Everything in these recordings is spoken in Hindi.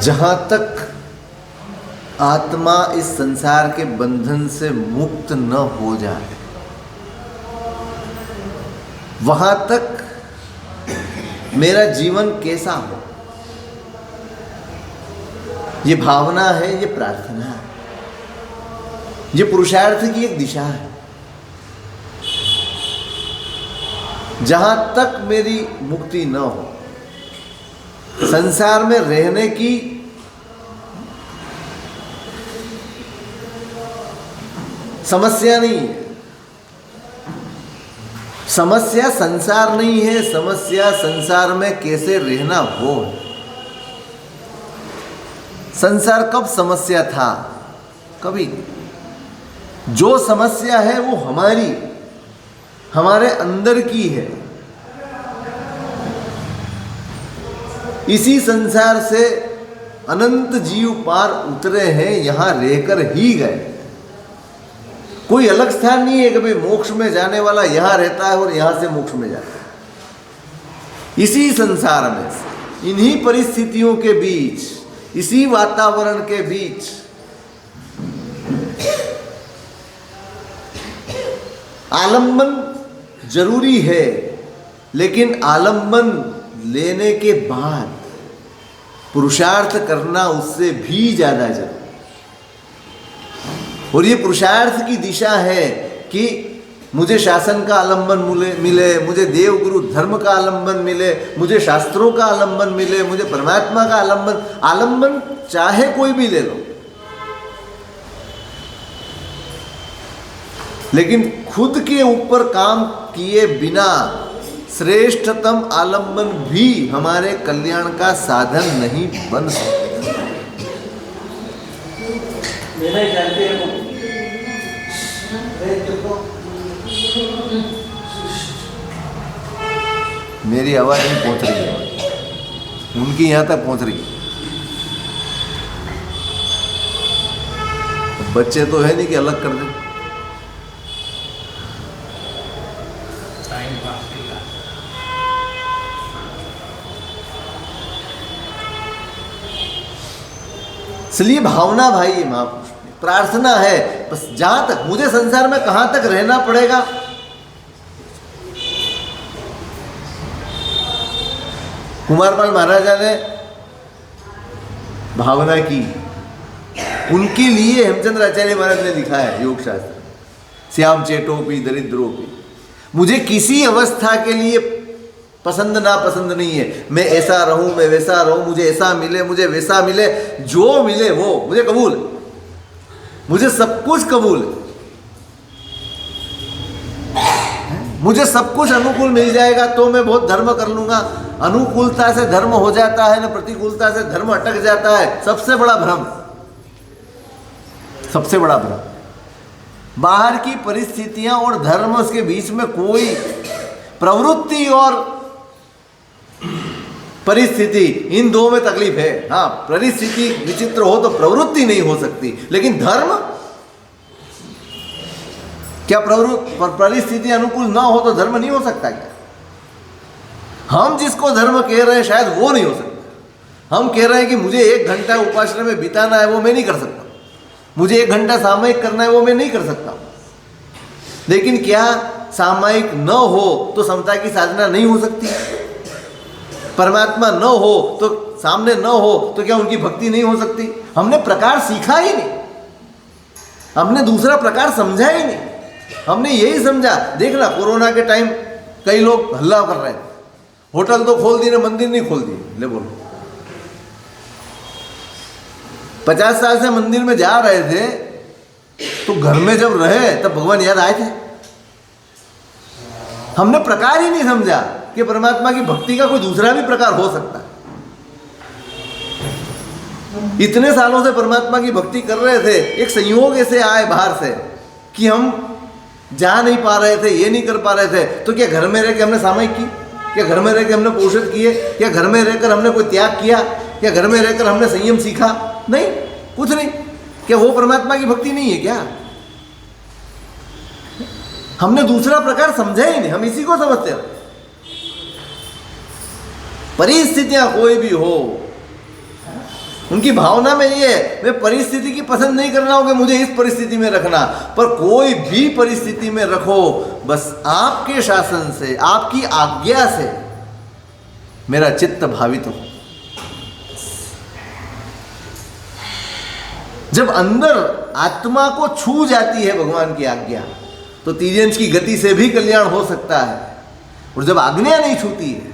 जहाँ तक आत्मा इस संसार के बंधन से मुक्त न हो जाए, वहाँ तक मेरा जीवन कैसा हो, ये भावना है, ये प्रार्थना है, ये पुरुषार्थ की एक दिशा है। जहाँ तक मेरी मुक्ति न हो, संसार में रहने की समस्या नहीं है। समस्या संसार नहीं है, समस्या संसार में कैसे रहना वो है। संसार कब समस्या था? कभी। जो समस्या है वो हमारे अंदर की है। इसी संसार से अनंत जीव पार उतरे हैं, यहां रहकर ही गए। कोई अलग स्थान नहीं है कि भाई मोक्ष में जाने वाला यहां रहता है और यहां से मोक्ष में जाता है। इसी संसार में, इन्हीं परिस्थितियों के बीच, इसी वातावरण के बीच आलंबन जरूरी है, लेकिन आलंबन लेने के बाद पुरुषार्थ करना उससे भी ज्यादा जरूरी। और ये पुरुषार्थ की दिशा है कि मुझे शासन का आलंबन मिले, मुझे देव गुरु धर्म का आलंबन मिले, मुझे शास्त्रों का आलंबन मिले, मुझे परमात्मा का आलंबन चाहे कोई भी ले लो, लेकिन खुद के ऊपर काम किए बिना श्रेष्ठतम आलंबन भी हमारे कल्याण का साधन नहीं बन सकता। मेरी आवाज नहीं पहुंच रही है, उनकी यहां तक पहुंच रही है। बच्चे तो है नहीं कि अलग कर दे। इसलिए भावना भाई ये महापुरुष प्रार्थना है, बस जहां तक मुझे संसार में कहां तक रहना पड़ेगा, कुमारपाल महाराजा ने भावना की, उनके लिए हेमचंद्र आचार्य महाराज ने लिखा है योग शास्त्र, श्याम चेटोपी दरिद्रोपी। मुझे किसी अवस्था के लिए पसंद ना पसंद नहीं है, मैं ऐसा रहूं, मैं वैसा रहूं, मुझे ऐसा मिले, मुझे वैसा मिले, जो मिले वो मुझे कबूल है, मुझे सब कुछ कबूल है। मुझे सब कुछ अनुकूल मिल जाएगा तो मैं बहुत धर्म कर लूंगा। अनुकूलता से धर्म हो जाता है ना, प्रतिकूलता से धर्म अटक जाता है। सबसे बड़ा भ्रम, सबसे बड़ा भ्रम। बाहर की परिस्थितियां और धर्म, उसके बीच में कोई प्रवृत्ति और परिस्थिति, इन दो में तकलीफ है। हाँ, परिस्थिति विचित्र हो तो प्रवृत्ति नहीं हो सकती, लेकिन धर्म क्या परिस्थिति अनुकूल ना हो तो धर्म नहीं हो सकता क्या? हम जिसको धर्म कह रहे हैं शायद वो नहीं हो सकता। हम कह रहे हैं कि मुझे 1 घंटा उपासना में बिताना है, वो मैं नहीं कर सकता। मुझे 1 घंटा सामयिक करना है, वो मैं नहीं कर सकता। लेकिन क्या सामयिक न हो तो समता की साधना नहीं हो सकती? परमात्मा न हो तो सामने न हो तो क्या उनकी भक्ति नहीं हो सकती? हमने प्रकार सीखा ही नहीं, हमने दूसरा प्रकार समझा ही नहीं। हमने यही समझा, देखना कोरोना के टाइम कई लोग हल्ला कर रहे थे, होटल तो खोल दिए, मंदिर नहीं खोल दिए। ले बोलो, 50 साल से मंदिर में जा रहे थे तो घर में जब रहे तब भगवान याद आए थे। हमने प्रकार ही नहीं समझा कि परमात्मा की भक्ति का कोई दूसरा भी प्रकार हो सकता है। इतने सालों से परमात्मा की भक्ति कर रहे थे, एक संयोग ऐसे आए बाहर से कि हम जा नहीं पा रहे थे, ये नहीं कर पा रहे थे, तो क्या घर में रह के हमने सामयिक की? क्या घर में रह के हमने पोषित किए? क्या घर में रहकर हमने कोई त्याग किया? क्या घर में रहकर हमने संयम सीखा? नहीं, कुछ नहीं। क्या वो परमात्मा की भक्ति नहीं है क्या? हमने दूसरा प्रकार समझा ही नहीं, हम इसी को समझते हैं। परिस्थितियां कोई भी हो, उनकी भावना में ये है, मैं परिस्थिति की पसंद नहीं कर रहा हूं कि मुझे इस परिस्थिति में रखना, पर कोई भी परिस्थिति में रखो, बस आपके शासन से, आपकी आज्ञा से मेरा चित्त भावित हो। जब अंदर आत्मा को छू जाती है भगवान की आज्ञा, तो तीर्यंश की गति से भी कल्याण हो सकता है, और जब आज्ञा नहीं छूती है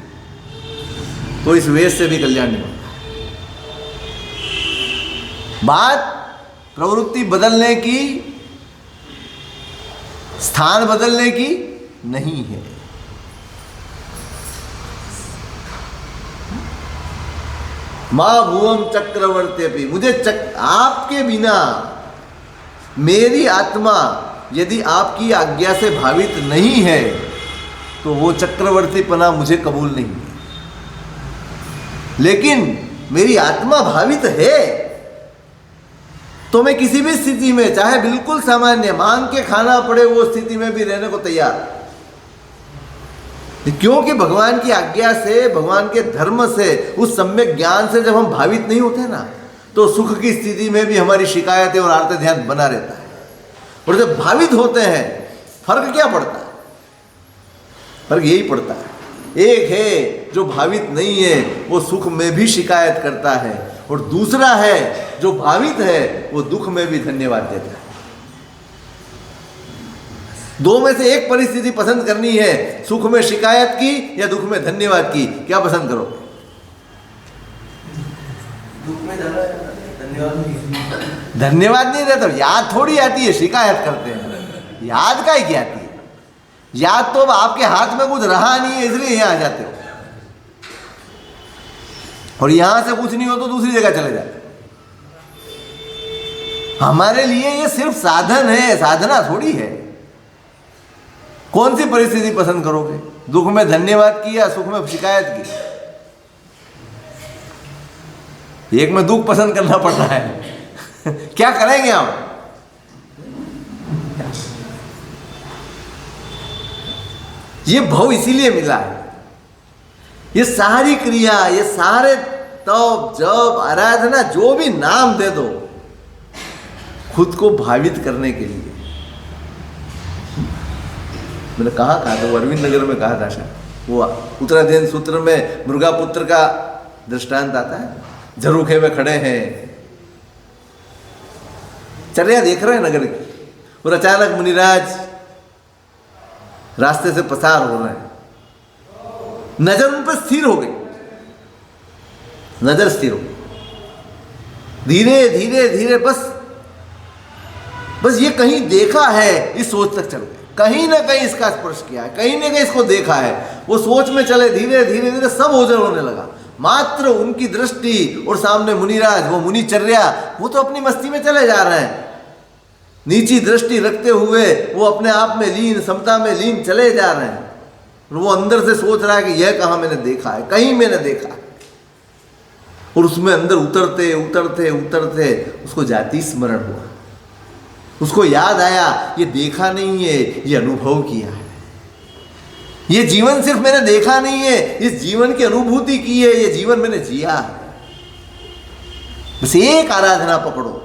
तो इस वेश से भी कल्याण नहीं होता। बात प्रवृत्ति बदलने की, स्थान बदलने की नहीं है। मां भुवम चक्रवर्त्यपि, मुझे आपके बिना मेरी आत्मा यदि आपकी आज्ञा से भावित नहीं है तो वो चक्रवर्तीपना मुझे कबूल नहीं है। लेकिन मेरी आत्मा भावित है तो मैं किसी भी स्थिति में, चाहे बिल्कुल सामान्य मांग के खाना पड़े, वो स्थिति में भी रहने को तैयार, क्योंकि भगवान की आज्ञा से, भगवान के धर्म से, उस सम्यक ज्ञान से जब हम भावित नहीं होते ना, तो सुख की स्थिति में भी हमारी शिकायतें और आर्त ध्यान बना रहता है। और जब भावित होते हैं, फर्क क्या पड़ता है? फर्क यही पड़ता है, एक है जो भावित नहीं है वो सुख में भी शिकायत करता है, और दूसरा है जो भावित है वो दुख में भी धन्यवाद देता है। दो में से एक परिस्थिति पसंद करनी है, सुख में शिकायत की या दुख में धन्यवाद की, क्या पसंद करो? दुख में धन्यवाद नहीं रहता, याद थोड़ी आती है, शिकायत करते हैं। याद का ही क्या आती है? याद तो आपके हाथ में कुछ रहा नहीं है इसलिए यहां आ जाते हो, और यहां से कुछ नहीं हो तो दूसरी जगह चले जाते। हमारे लिए ये सिर्फ साधन है, साधना थोड़ी है। कौन सी परिस्थिति पसंद करोगे? दुख में धन्यवाद की या सुख में शिकायत की? एक में दुख पसंद करना पड़ रहा है। क्या करेंगे हम? ये भव इसीलिए मिला है। ये सारी क्रिया, ये सारे तप जप आराधना, जो भी नाम दे दो, खुद को भावित करने के लिए। मैंने कहा था, तो अरविंद नगर में कहा था शायद, वो उत्तराध्ययन सूत्र में मृगापुत्र का दृष्टांत आता है। झरोखे में खड़े हैं, चर्या देख रहे हैं नगर की, और अचानक मुनिराज रास्ते से पसार हो रहे हैं। नजर उन पर स्थिर हो गई, नजर स्थिर हो गई। धीरे धीरे धीरे बस ये कहीं देखा है, इस सोच तक चल गए। कहीं ना कहीं इसका स्पर्श किया है, कहीं ना कहीं इसको देखा है। वो सोच में चले, धीरे धीरे धीरे सब ओझल होने लगा। मात्र उनकी दृष्टि और सामने मुनिराज, वो मुनिचर्या, वो तो अपनी मस्ती में चले जा रहे हैं। नीची दृष्टि रखते हुए वो अपने आप में लीन, समता में लीन चले जा रहे हैं। और वो अंदर से सोच रहा है कि यह कहाँ मैंने देखा है, कहीं मैंने देखा है। और उसमें अंदर उतरते उतरते उतरते उसको जाति स्मरण हुआ। उसको याद आया, ये देखा नहीं है, ये अनुभव किया है। ये जीवन सिर्फ मैंने देखा नहीं है, इस जीवन की अनुभूति की है, ये जीवन मैंने जिया है। बस एक आराधना पकड़ो,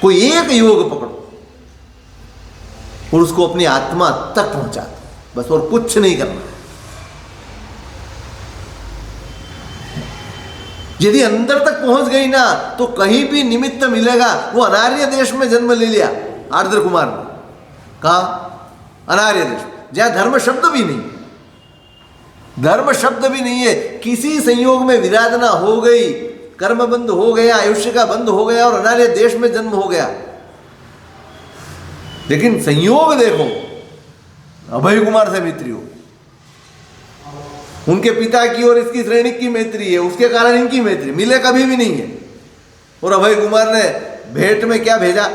कोई एक योग पकड़ो और उसको अपनी आत्मा तक पहुंचा दो, बस, और कुछ नहीं करना। यदि अंदर तक पहुंच गई ना, तो कहीं भी निमित्त मिलेगा। वो अनार्य देश में जन्म ले लिया आर्द्र कुमार ने, कहा अनार्य देश, जहां धर्म शब्द भी नहीं, धर्म शब्द भी नहीं है। किसी संयोग में विराधना हो गई, कर्म बंद हो गया, आयुष्य का बंद हो गया और अनार्य देश में जन्म हो गया। लेकिन संयोग देखो, अभय कुमार से मित्री हो, उनके पिता की और इसकी श्रेणी की मैत्री है, उसके कारण इनकी मैत्री, मिले कभी भी नहीं है। और अभय कुमार ने भेंट में क्या भेजा?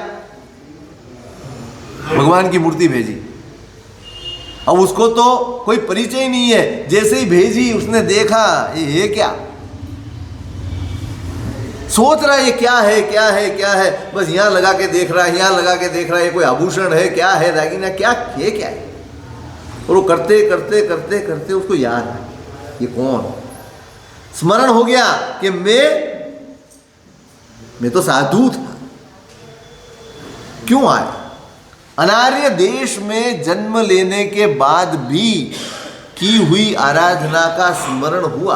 भगवान की मूर्ति भेजी। अब उसको तो कोई परिचय नहीं है, जैसे ही भेजी उसने देखा, ये क्या, सोच रहा है ये क्या है, क्या है, क्या है, बस यहां लगा के देख रहा है, यहां लगा के देख रहा है, ये कोई आभूषण है, क्या है, दागिना, क्या है, क्या है। और वो करते करते करते करते उसको याद है, ये कौन, स्मरण हो गया कि मैं मैं तो साधु था, क्यों आया? अनार्य देश में जन्म लेने के बाद भी की हुई आराधना का स्मरण हुआ।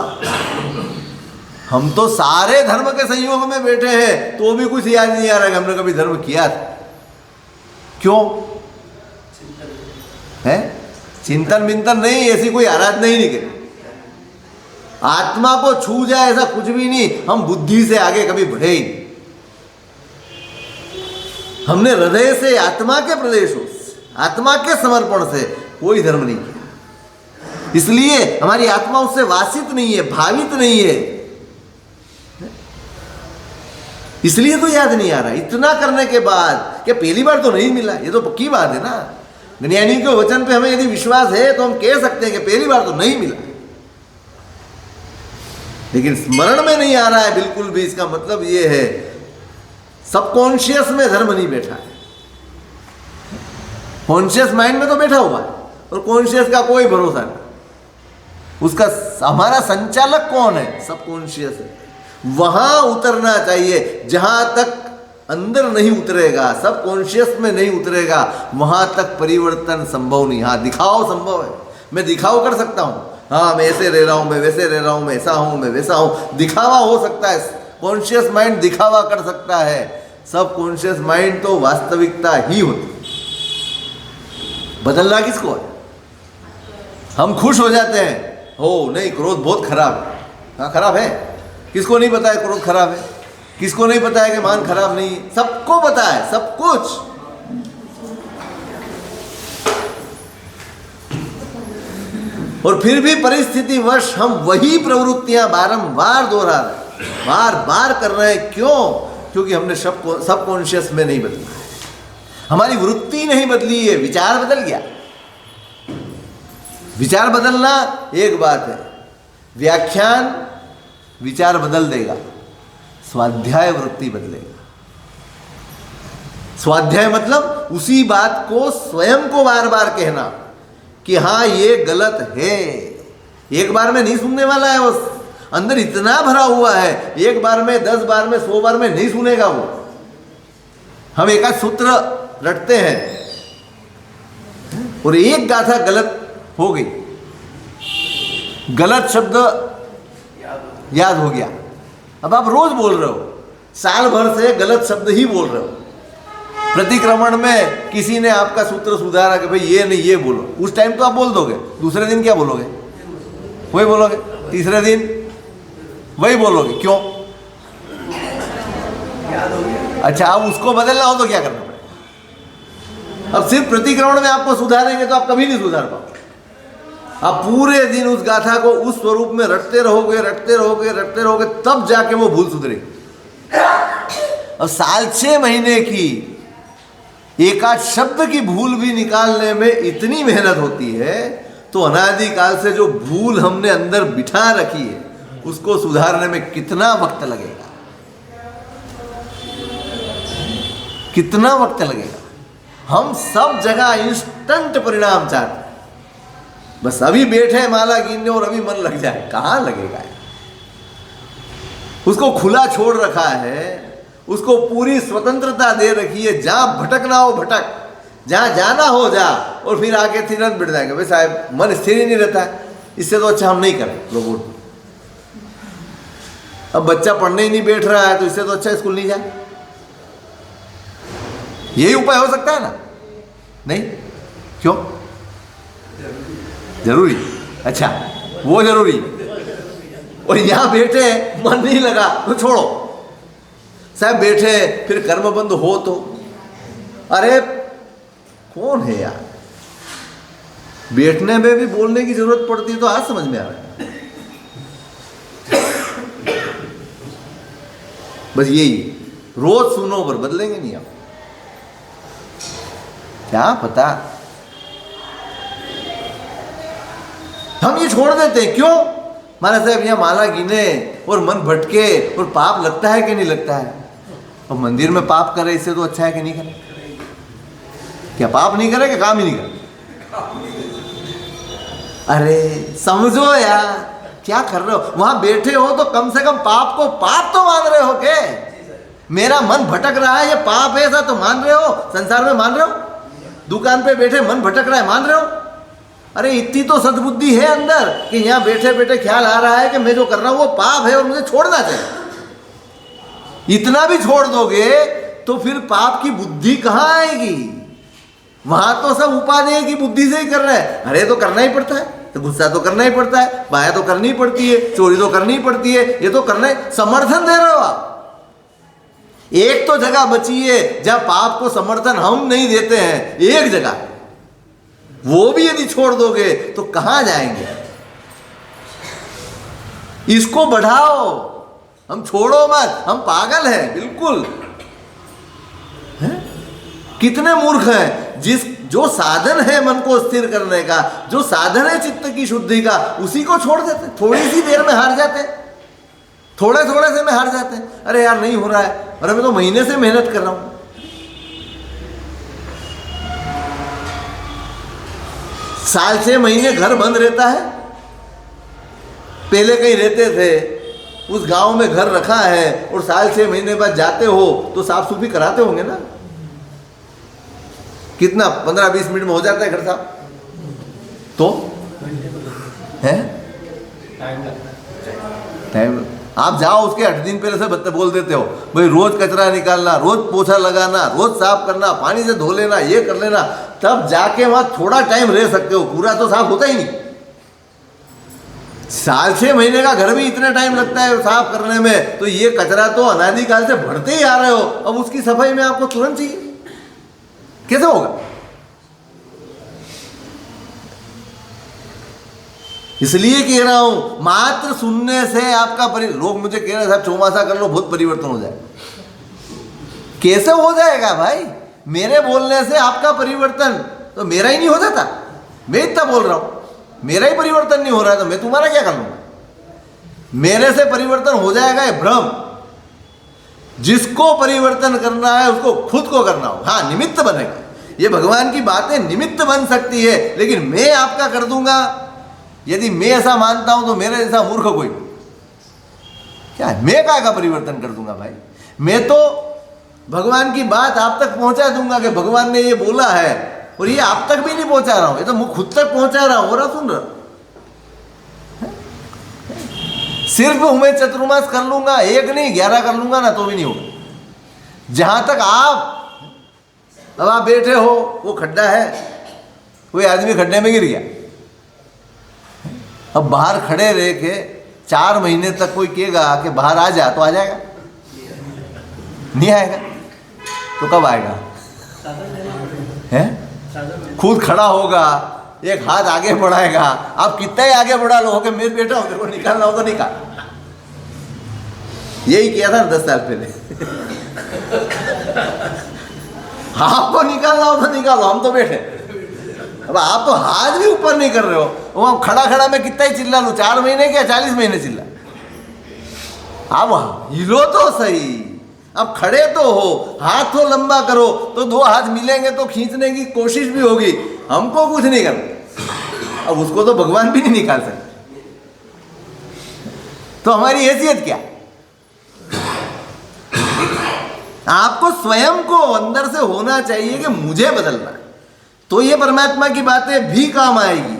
हम तो सारे धर्म के संयोग में बैठे हैं तो भी कुछ याद नहीं आ रहा कि हमने कभी धर्म किया था। क्यों है? चिंतन विंतन नहीं, ऐसी कोई आराधना ही नहीं करी। आत्मा को छू जाए ऐसा कुछ भी नहीं। हम बुद्धि से आगे कभी बढ़े ही नहीं। हमने हृदय से, आत्मा के प्रदेशों से, आत्मा के समर्पण से कोई धर्म नहीं किया। इसलिए हमारी आत्मा उससे वासित नहीं है, भावित नहीं है, इसलिए तो याद नहीं आ रहा। इतना करने के बाद क्या पहली बार तो नहीं मिला? ये तो पक्की बात है ना। ज्ञानियों के वचन पे हमें यदि विश्वास है तो हम कह सकते हैं कि पहली बार तो नहीं मिला, लेकिन स्मरण में नहीं आ रहा है बिल्कुल भी। इसका मतलब ये है सबकॉन्शियस में धर्म नहीं बैठा है। कॉन्शियस माइंड में तो बैठा हुआ है और कॉन्शियस का कोई भरोसा नहीं। उसका हमारा संचालक कौन है? सबकॉन्शियस है। वहां उतरना चाहिए। जहां तक अंदर नहीं उतरेगा, सबकॉन्शियस में नहीं उतरेगा, वहां तक परिवर्तन संभव नहीं। हाँ, दिखाओ संभव है। मैं दिखाओ कर सकता हूं, हाँ मैं ऐसे रह रहा हूं, मैं वैसे रह रहा हूं, मैं ऐसा हूं, मैं वैसा हूं। दिखावा हो सकता है, कॉन्शियस माइंड दिखावा कर सकता है। सब कॉन्शियस माइंड तो वास्तविकता ही होती। बदलना किसको है? हम खुश हो जाते हैं, हो नहीं क्रोध बहुत खराब है। हाँ खराब है, किसको नहीं पता है क्रोध खराब है? किसको नहीं पता है कि मान खराब नहीं है? सबको पता है, सब कुछ। और फिर भी परिस्थितिवश हम वही प्रवृत्तियां बारंबार दोहरा रहे, बार बार कर रहे हैं। क्यों? क्योंकि हमने सब कॉन्शियस में नहीं बदला है। हमारी वृत्ति नहीं बदली है, विचार बदल गया। विचार बदलना एक बात है, व्याख्यान विचार बदल देगा, स्वाध्याय वृत्ति बदलेगा। स्वाध्याय मतलब उसी बात को स्वयं को बार बार कहना कि हाँ ये गलत है। एक बार में नहीं सुनने वाला है, वो अंदर इतना भरा हुआ है, एक बार में, 10 बार में, 100 बार में नहीं सुनेगा वो। हम एक सूत्र रटते हैं और एक गाथा गलत हो गई, गलत शब्द याद हो गया। अब आप रोज बोल रहे हो, साल भर से गलत शब्द ही बोल रहे हो। प्रतिक्रमण में किसी ने आपका सूत्र सुधारा कि भाई ये नहीं ये बोलो, उस टाइम तो आप बोल दोगे, दूसरे दिन क्या बोलोगे? वही बोलोगे, तीसरे दिन वही बोलोगे। क्यों? अच्छा, अब उसको बदलना हो तो क्या करना पड़ेगा? अब सिर्फ प्रतिक्रमण में आपको सुधारेंगे तो आप कभी नहीं सुधार पाओगे। आप पूरे दिन उस गाथा को उस स्वरूप में रटते रहोगे, रटते रहोगे, रटते रहोगे, तब जाके वो भूल सुधरेगी। और साल 6 महीने की एकाध शब्द की भूल भी निकालने में इतनी मेहनत होती है, तो अनादिकाल से जो भूल हमने अंदर बिठा रखी है उसको सुधारने में कितना वक्त लगेगा? कितना वक्त लगेगा? हम सब जगह इंस्टेंट परिणाम चाहते हैं। बस अभी बैठे माला गिनने और अभी मन लग जाए, कहाँ लगेगा? उसको खुला छोड़ रखा है, उसको पूरी स्वतंत्रता दे रखी है। जहां भटकना हो भटक, जहां जाना हो जा, और फिर आके तुरंत बैठ जाएंगे। भाई साहब मन स्थिर ही नहीं रहता है, इससे तो अच्छा हम नहीं करें रोबोट। अब बच्चा पढ़ने ही नहीं बैठ रहा है तो इससे तो अच्छा स्कूल नहीं जाए। यही उपाय हो सकता है ना? नहीं? क्यों? जरूरी? अच्छा, वो जरूरी। और यहां बैठे मन नहीं लगा तो छोड़ो। साहब बैठे फिर कर्म बंद हो तो, अरे कौन है यार? बैठने में भी बोलने की जरूरत पड़ती है तो आज समझ में आ रहा है। बस यही, रोज सुनो पर बदलेंगे नहीं आप। क्या पता, हम ये छोड़ देते हैं। क्यों? महाराज साहब यहाँ माला गिने और मन भटके और पाप लगता है कि नहीं लगता है? और मंदिर में पाप करे इससे तो अच्छा है कि नहीं करे? क्या पाप नहीं करे कि काम ही नहीं करे? अरे समझो यार, क्या कर रहे हो? वहां बैठे हो तो कम से कम पाप को पाप तो मान रहे हो के? मेरा मन भटक रहा है, ये पाप है, ऐसा तो मान रहे हो? संसार में मान रहे हो? दुकान पे बैठे मन भटक रहा है, मान रहे हो? अरे इतनी तो सद्बुद्धि है अंदर कि यहाँ बैठे बैठे ख्याल आ रहा है कि मैं जो कर रहा हूँ वो पाप है और मुझे छोड़ना चाहिए। इतना भी छोड़ दोगे तो फिर पाप की बुद्धि कहाँ आएगी? वहां तो सब उपादेय की बुद्धि से ही कर रहे हैं। अरे तो करना ही पड़ता है, तो गुस्सा तो करना ही पड़ता है, बाया तो करनी पड़ती है, चोरी तो करनी पड़ती है, ये तो करना है। समर्थन दे रहे हो आप। एक तो जगह बची है जहां पाप को समर्थन हम नहीं देते हैं, एक जगह, वो भी यदि छोड़ दोगे तो कहां जाएंगे? इसको बढ़ाओ, हम छोड़ो मत, हम पागल हैं बिल्कुल है? कितने मूर्ख हैं जो साधन है मन को स्थिर करने का, जो साधन है चित्त की शुद्धि का, उसी को छोड़ देते। थोड़ी सी देर में हार जाते, थोड़े थोड़े से में हार जाते हैं। अरे यार नहीं हो रहा है, अरे मैं तो महीने से मेहनत कर रहा हूं। साल 6 महीने घर बंद रहता है। पहले कहीं रहते थे, उस गांव में घर रखा है और साल 6 महीने बाद जाते हो तो साफ सुथरी कराते होंगे ना? कितना 15-20 मिनट में हो जाता है घर साफ? तो है टाइम। आप जाओ उसके 8 दिन पहले से बोल देते हो भाई रोज कचरा निकालना, रोज पोछा लगाना, रोज साफ करना, पानी से धो लेना, ये कर लेना, तब जाके वहां थोड़ा टाइम रह सकते हो। पूरा तो साफ होता ही नहीं। साल 6 महीने का घर भी इतना टाइम लगता है साफ करने में, तो ये कचरा तो अनादिकाल से बढ़ते ही आ रहे हो, अब उसकी सफाई में आपको तुरंत चाहिए, कैसे होगा? इसलिए कह रहा हूं, मात्र सुनने से आपका लोग मुझे कह रहे हैं साहब चौमासा कर लो बहुत परिवर्तन हो जाए। कैसे हो जाएगा भाई? मेरे बोलने से आपका परिवर्तन तो मेरा ही नहीं हो जाता। मैं इतना बोल रहा हूं, मेरा ही परिवर्तन नहीं हो रहा है तो मैं तुम्हारा क्या कर लूंगा? मेरे से परिवर्तन हो जाएगा ये भ्रम। जिसको परिवर्तन करना है उसको खुद को करना हो। हाँ, निमित्त बनेगा, ये भगवान की बातें निमित्त बन सकती है, लेकिन मैं आपका कर दूंगा, यदि मैं ऐसा मानता हूं तो मेरे जैसा मूर्ख कोई क्या है? मैं का परिवर्तन कर दूंगा भाई? मैं तो भगवान की बात आप तक पहुंचा दूंगा कि भगवान ने ये बोला है, और ये आप तक भी नहीं पहुंचा रहा हूं, ये तो मैं खुद तक पहुंचा रहा हूं, और आप सुन रहा। सिर्फ मैं चतुर्मास कर लूंगा, 1 नहीं 11 कर लूंगा ना तो भी नहीं होगा। जहां तक अब आप बैठे हो, वो खड्डा है, कोई आदमी खड्डे में गिर गया, अब बाहर खड़े रह के 4 महीने तक कोई कहेगा कि बाहर आ जा, तो आ जाएगा? नहीं आएगा। तो कब आएगा? है? खुद खड़ा होगा, एक हाथ आगे बढ़ाएगा। आप कितना ही आगे बढ़ा लो कि मैं बैठा हूं, तेरे को निकालना हो तो निकाल। यही किया था 10 साल पहले। आपको निकालना हो तो निकालो, हम तो बैठे। अब आप तो हाथ भी ऊपर नहीं कर रहे हो, वहां खड़ा खड़ा मैं कितना ही चिल्ला लूं, 4 महीने क्या 40 महीने चिल्ला। अब हिलो तो सही, अब खड़े तो हो, हाथ तो लंबा करो, तो 2 हाथ मिलेंगे तो खींचने की कोशिश भी होगी। हमको कुछ नहीं करना, अब उसको तो भगवान भी नहीं निकाल सकते, तो हमारी हैसियत क्या? आपको स्वयं को अंदर से होना चाहिए कि मुझे बदलना है, तो ये परमात्मा की बातें भी काम आएगी।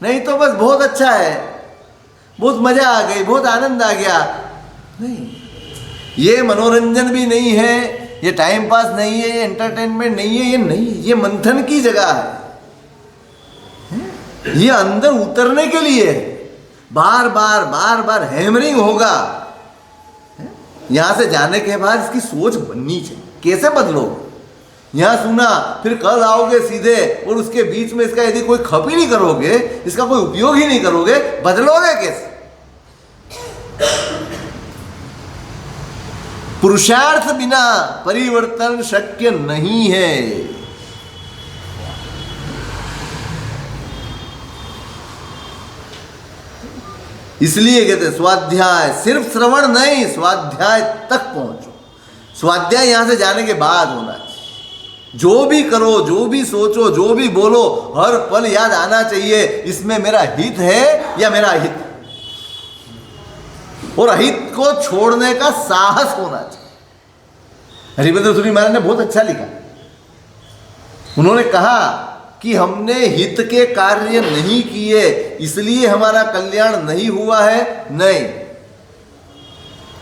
नहीं तो बस बहुत अच्छा है, बहुत मजा आ गई, बहुत आनंद आ गया, नहीं, ये मनोरंजन भी नहीं है, ये टाइम पास नहीं है, ये एंटरटेनमेंट नहीं है, ये नहीं, ये मंथन की जगह है, ये अंदर उतरने के लिए बार बार बार बार हैमरिंग होगा। यहां से जाने के बाद इसकी सोच बननी चाहिए, कैसे बदलोगे? यहां सुना, फिर कल आओगे सीधे, और उसके बीच में इसका यदि कोई खप ही नहीं करोगे, इसका कोई उपयोग ही नहीं करोगे, बदलोगे कैसे? पुरुषार्थ बिना परिवर्तन शक्य नहीं है। इसलिए कहते हैं स्वाध्याय, सिर्फ श्रवण नहीं, स्वाध्याय तक पहुंचो। स्वाध्याय यहां से जाने के बाद होना चाहिए। जो भी करो, जो भी सोचो, जो भी बोलो, हर पल याद आना चाहिए इसमें मेरा हित है या मेरा अहित, और अहित को छोड़ने का साहस होना चाहिए। हरिभद्र सूरी महाराज ने बहुत अच्छा लिखा। उन्होंने कहा कि हमने हित के कार्य नहीं किए इसलिए हमारा कल्याण नहीं हुआ है, नहीं,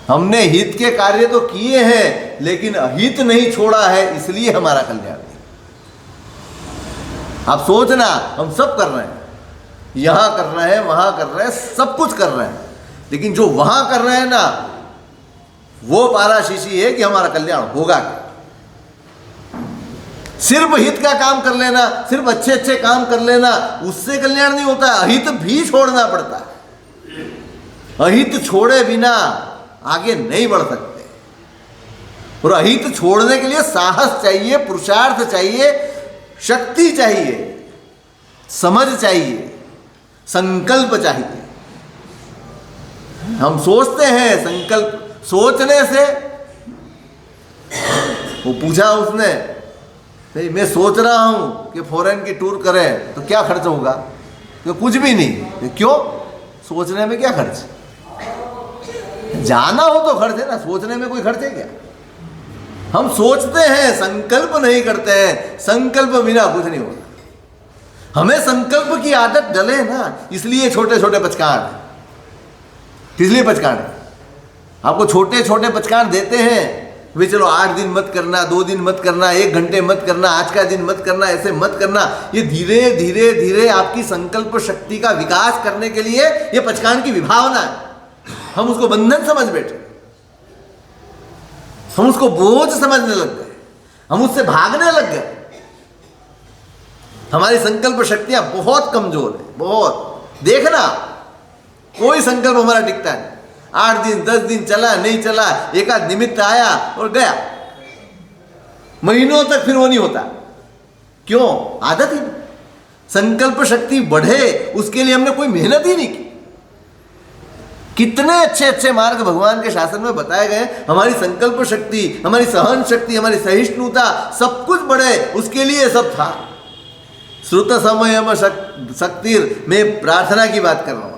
हमने हित के कार्य तो किए हैं लेकिन अहित नहीं छोड़ा है इसलिए हमारा कल्याण नहीं। आप सोचना, हम सब कर रहे हैं, यहां कर रहे हैं, वहां कर रहे हैं, सब कुछ कर रहे हैं, लेकिन जो वहां कर रहे हैं ना, वो पाराशीशी है कि हमारा कल्याण होगा क्या। सिर्फ हित का काम कर लेना, सिर्फ अच्छे अच्छे काम कर लेना, उससे कल्याण नहीं होता, अहित भी छोड़ना पड़ता है। अहित छोड़े बिना आगे नहीं बढ़ सकते, और अहित छोड़ने के लिए साहस चाहिए, पुरुषार्थ चाहिए, शक्ति चाहिए, समझ चाहिए, संकल्प चाहिए। हम सोचते हैं, संकल्प सोचने से, वो पूछा उसने, मैं सोच रहा हूं कि फॉरेन की टूर करें तो क्या खर्च होगा, तो कुछ भी नहीं। क्यों? सोचने में क्या खर्च? जाना हो तो खर्च है ना, सोचने में कोई खर्च है क्या? हम सोचते हैं, संकल्प नहीं करते हैं, संकल्प बिना कुछ नहीं होता। हमें संकल्प की आदत डले ना, इसलिए छोटे छोटे पचकान, इसलिए पचकान आपको छोटे छोटे पचकान देते हैं। वे चलो 8 दिन मत करना, 2 दिन मत करना, 1 घंटे मत करना, आज का दिन मत करना, ऐसे मत करना। ये धीरे धीरे धीरे आपकी संकल्प शक्ति का विकास करने के लिए ये पचकान की विभावना है। हम उसको बंधन समझ बैठे, हम उसको बोझ समझने लग गए, हम उससे भागने लग गए। हमारी संकल्प शक्तियां बहुत कमजोर है, बहुत। देखना, कोई संकल्प हमारा टिकता नहीं। 8 दिन 10 दिन चला, नहीं चला, एक आध निमित्त आया और गया, महीनों तक फिर वो नहीं होता। क्यों? आदत ही नहीं। संकल्प शक्ति बढ़े उसके लिए हमने कोई मेहनत ही नहीं की। कितने अच्छे अच्छे मार्ग भगवान के शासन में बताए गए। हमारी संकल्प शक्ति, हमारी सहन शक्ति, हमारी सहिष्णुता, सब कुछ बढ़े, उसके लिए सब था। श्रुत समयम शक्तिर, मैं प्रार्थना की बात कर रहा हूं।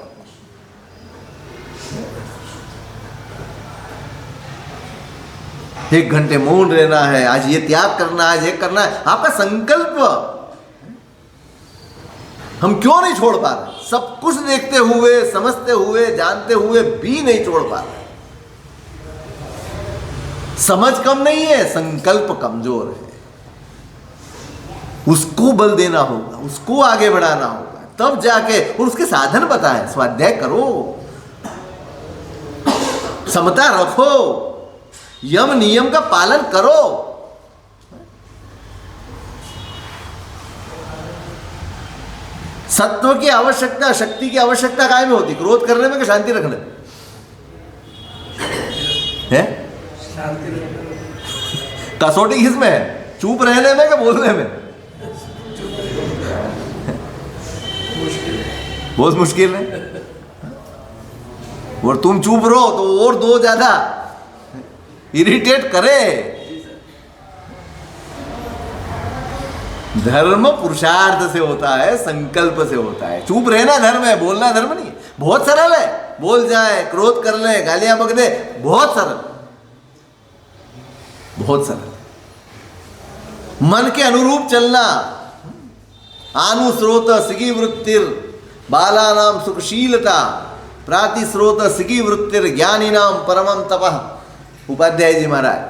1 घंटे मौन रहना है, आज ये त्याग करना है, आज ये करना है, आपका संकल्प। हम क्यों नहीं छोड़ पा रहे? सब कुछ देखते हुए, समझते हुए, जानते हुए भी नहीं छोड़ पा रहे। समझ कम नहीं है, संकल्प कमजोर है। उसको बल देना होगा, उसको आगे बढ़ाना होगा, तब जाके। और उसके साधन बताएं, स्वाध्याय करो, समता रखो, यम नियम का पालन करो। सत्व की आवश्यकता, शक्ति की आवश्यकता काय में होती? क्रोध करने में कि शांति रखने में? है कसौटी किसमें है? चुप रहने में कि बोलने में? बहुत मुश्किल है। और तुम चुप रहो तो और 2 ज्यादा इरिटेट करे। धर्म पुरुषार्थ से होता है, संकल्प से होता है। चुप रहना धर्म है, बोलना धर्म नहीं। बहुत सरल है, बोल जाए, क्रोध कर ले, गालियां बक दे, बहुत सरल, बहुत सरल। मन के अनुरूप चलना। आनुस्रोत सिगी वृत्तिर बालानाम सुखशीलता, प्रातिस्रोत सिगी वृत्तिर ज्ञानीनाम परमम तपः। उपाध्याय जी महाराज।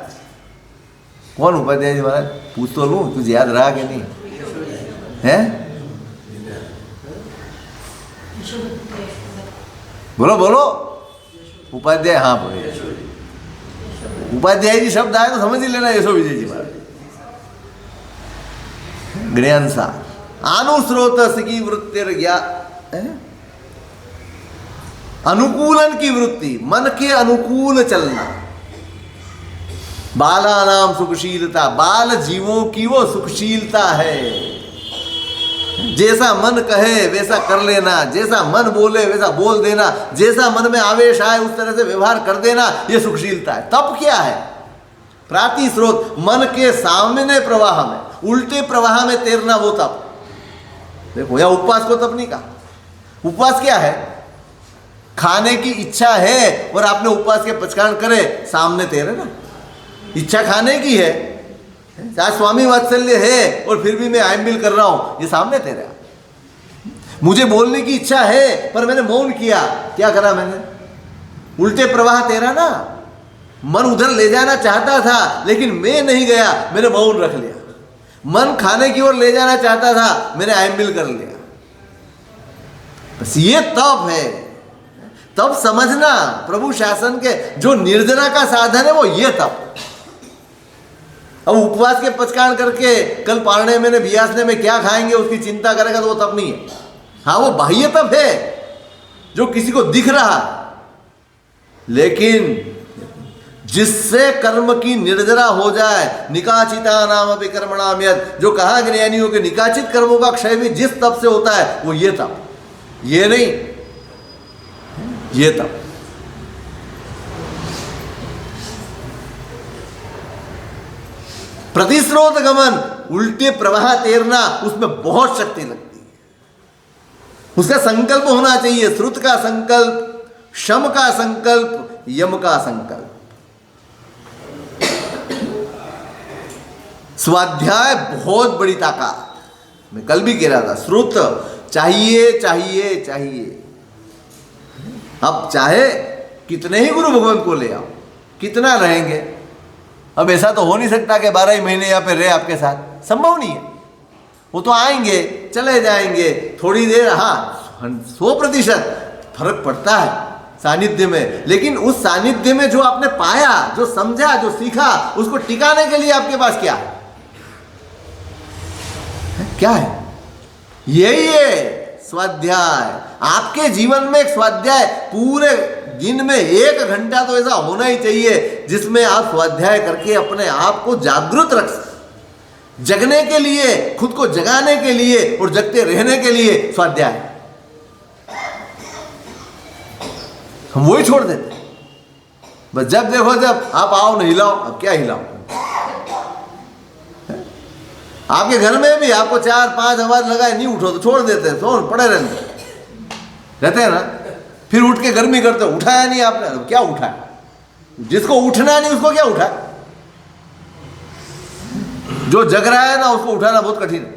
कौन उपाध्याय जी महाराज? पूछ तो लूं, तुझे याद रहा कि नहीं है? बोलो बोलो। उपाध्याय, हाँ बोलो। उपाध्याय जी शब्द आए तो समझ ही लेना, यशो विजय जी महाराज। गृहंसा अनुस्रोत सिकी वृत्तिर ज्ञा, अनुकूलन की वृत्ति, मन के अनुकूल चलना। बालानाम सुखशीलता, बाल जीवों की वो सुखशीलता है। जैसा मन कहे वैसा कर लेना, जैसा मन बोले वैसा बोल देना, जैसा मन में आवेश आए उस तरह से व्यवहार कर देना, ये सुखशीलता है। तप क्या है? प्रातिस्रोत, मन के सामने प्रवाह में, उल्टे प्रवाह में तैरना, वो तप। देखो, या उपवास को तप नहीं कहा। उपवास क्या है? खाने की इच्छा है और आपने उपवास के पचकान करे, सामने तैरे ना, इच्छा खाने की है, आज स्वामी वात्सल्य है और फिर भी मैं आयम्बिल कर रहा हूं, ये सामने तेरा। मुझे बोलने की इच्छा है पर मैंने मौन किया, क्या करा मैंने? उल्टे प्रवाह तेरा ना। मन उधर ले जाना चाहता था लेकिन मैं नहीं गया, मैंने मौन रख लिया। मन खाने की ओर ले जाना चाहता था, मैंने आयम्बिल कर लिया। बस ये तप है। तब समझना प्रभु शासन के जो निर्जरा का साधन है वो ये तप। अब उपवास के पचकान करके कल पारणे में बियासने में क्या खाएंगे उसकी चिंता करेगा तो वो तप नहीं है। हाँ, वो बाह्य तप है जो किसी को दिख रहा, लेकिन जिससे कर्म की निर्जरा हो जाए, निकाचिता नाम अपि कर्मणाम यत्, जो कहा ज्ञानियों के निकाचित कर्मों का क्षय भी जिस तप से होता है वो ये तप, ये नहीं, ये तप। प्रतिस्रोत गमन, उल्टे प्रवाह तैरना, उसमें बहुत शक्ति लगती है। उसका संकल्प होना चाहिए, श्रुत का संकल्प, शम का संकल्प, यम का संकल्प। स्वाध्याय बहुत बड़ी ताकत, मैं कल भी कह रहा था, श्रुत चाहिए चाहिए चाहिए। अब चाहे कितने ही गुरु भगवंत को ले आओ, कितना रहेंगे? अब ऐसा तो हो नहीं सकता कि 12 ही महीने यहाँ पे रहे आपके साथ, संभव नहीं है। वो तो आएंगे चले जाएंगे, थोड़ी देर, हाँ 100% फर्क पड़ता है सानिध्य में, लेकिन उस सानिध्य में जो आपने पाया, जो समझा, जो सीखा, उसको टिकाने के लिए आपके पास क्या है? क्या है? यही है स्वाध्याय। आपके जीवन में एक स्वाध्याय, पूरे दिन में 1 घंटा तो ऐसा होना ही चाहिए जिसमें आप स्वाध्याय करके अपने आप को जागृत रख सकें। जगने के लिए, खुद को जगाने के लिए और जगते रहने के लिए स्वाध्याय। हम वही छोड़ देते, बस जब देखो जब आप आओ न हिलाओ। अब क्या हिलाओ? आपके घर में भी आपको 4-5 आवाज लगाए, नहीं उठो तो छोड़ देते हैं, सो पड़े रहते हैं ना। फिर उठ के गर्मी करते, उठाया नहीं आपने, तो क्या उठाया? जिसको उठना नहीं उसको क्या उठा? जो जग रहा है ना उसको उठाना बहुत कठिन है।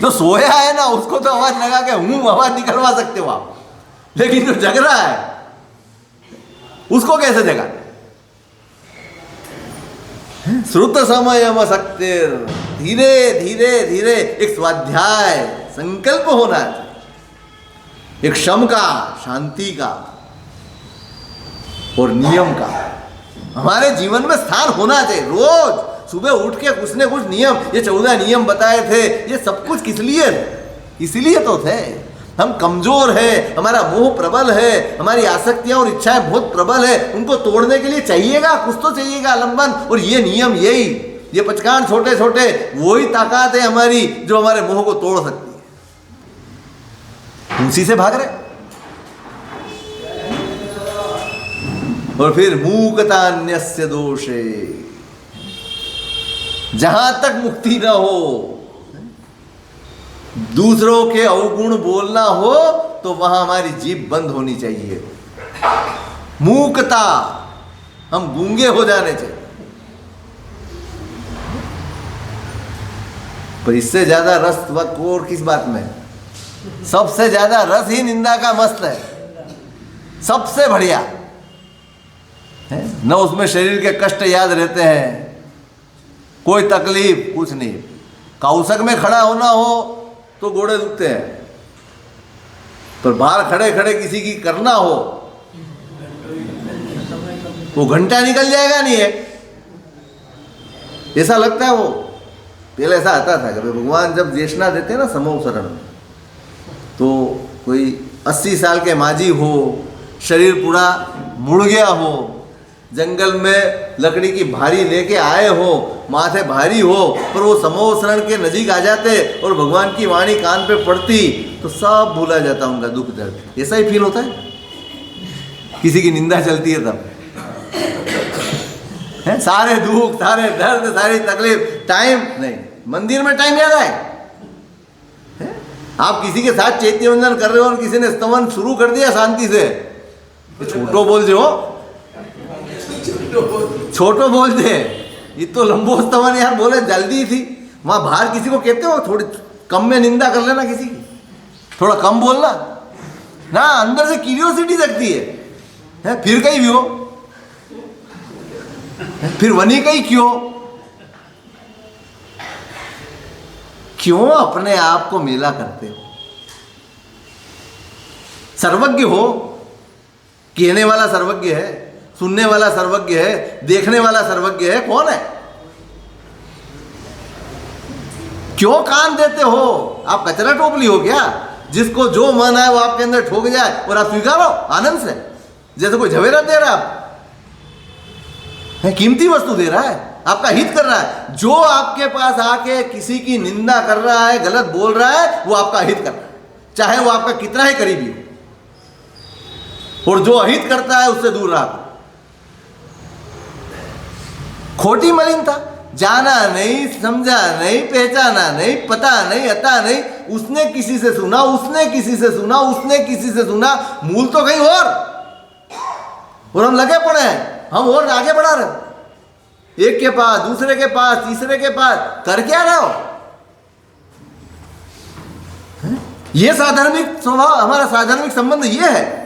जो सोया है ना उसको तो आवाज लगा के आवाज निकलवा सकते हो आप, लेकिन जो जग रहा है उसको कैसे जगा? श्रुत समयम शक्तिर, धीरे धीरे धीरे एक स्वाध्याय संकल्प होना चाहिए, एक शम का, शांति का और नियम का हमारे जीवन में स्थान होना चाहिए। रोज सुबह उठ के कुछ न कुछ नियम, ये 14 नियम बताए थे, ये सब कुछ किस लिए? इसलिए तो थे। हम कमजोर हैं, हमारा मोह प्रबल है, हमारी आसक्तियां और इच्छाएं बहुत प्रबल है, उनको तोड़ने के लिए चाहिएगा, कुछ तो चाहिएगा आलम्बन। और ये नियम, यही ये पचकान छोटे छोटे, वही ताकत है हमारी जो हमारे मोह को तोड़ सकती है। उसी से भाग रहे। और फिर मूकतान्यस्य दोषे, जहां तक मुक्ति न हो, दूसरों के अवगुण बोलना हो, तो वहां हमारी जीभ बंद होनी चाहिए। मूकता, हम गूंगे हो जाने चाहिए। पर इससे ज्यादा रस और किस बात में? सबसे ज्यादा रस ही निंदा का मस्त है, सबसे बढ़िया है न। उसमें शरीर के कष्ट याद रहते हैं, कोई तकलीफ कुछ नहीं। कौशक में खड़ा होना हो तो घोड़े दुखते हैं, पर बाहर खड़े खड़े किसी की करना हो वो घंटा निकल जाएगा नहीं है, ऐसा लगता है। वो पहले ऐसा आता था कि भगवान जब देशना देते हैं ना समोसरण, तो कोई 80 साल के माझी हो, शरीर पूरा मुड़ गया हो, जंगल में लकड़ी की भारी लेके आए हो, माथे भारी हो, पर वो समोसरण के नजीक आ जाते और भगवान की वाणी कान पे पड़ती तो सब भूला जाता उनका दुख दर्द। ऐसा ही फील होता है किसी की निंदा चलती है तब है? सारे दुख, सारे दर्द, सारी तकलीफ, टाइम नहीं। मंदिर में टाइम याद आए? आप किसी के साथ चैत्य वंदन कर रहे हो और किसी ने स्तवन शुरू कर दिया शांति से, छोटो बोल जो छोटो बोलते हैं, ये तो लंबो स्तवन यार बोले जल्दी थी। वहां बाहर किसी को कहते हो थोड़ी कम में निंदा कर लेना किसी की, थोड़ा कम बोलना ना, अंदर से क्यूरियोसिटी जगती है फिर कहीं भी हो, फिर वनी कहीं क्यों अपने आप को मेला करते हो? सर्वज्ञ हो, कहने वाला सर्वज्ञ है, सुनने वाला सर्वज्ञ है, देखने वाला सर्वज्ञ है, कौन है? क्यों कान देते हो? आप कचरा टोपली हो क्या? जिसको जो मन है वो आपके अंदर ठोक जाए और आप स्वीकारो आनंद से, जैसे कोई झवेरा दे रहा है, कीमती वस्तु दे रहा है, आपका हित कर रहा है। जो आपके पास आके किसी की निंदा कर रहा है, गलत बोल रहा है, वो आपका हित कर रहा है, चाहे वो आपका कितना ही करीबी हो। और जो अहित करता है उससे दूर रहा। खोटी मलिनता, जाना नहीं, समझा नहीं, पहचाना नहीं, पता नहीं, अता नहीं, उसने किसी से सुना, उसने किसी से सुना, उसने किसी से सुना, मूल तो कहीं और हम लगे पड़े हैं, हम और आगे बढ़ा रहे, एक के पास, दूसरे के पास, तीसरे के पास, कर क्या रहे हो? ये साधर्मिक स्वभाव, हमारा साधर्मिक संबंध ये है।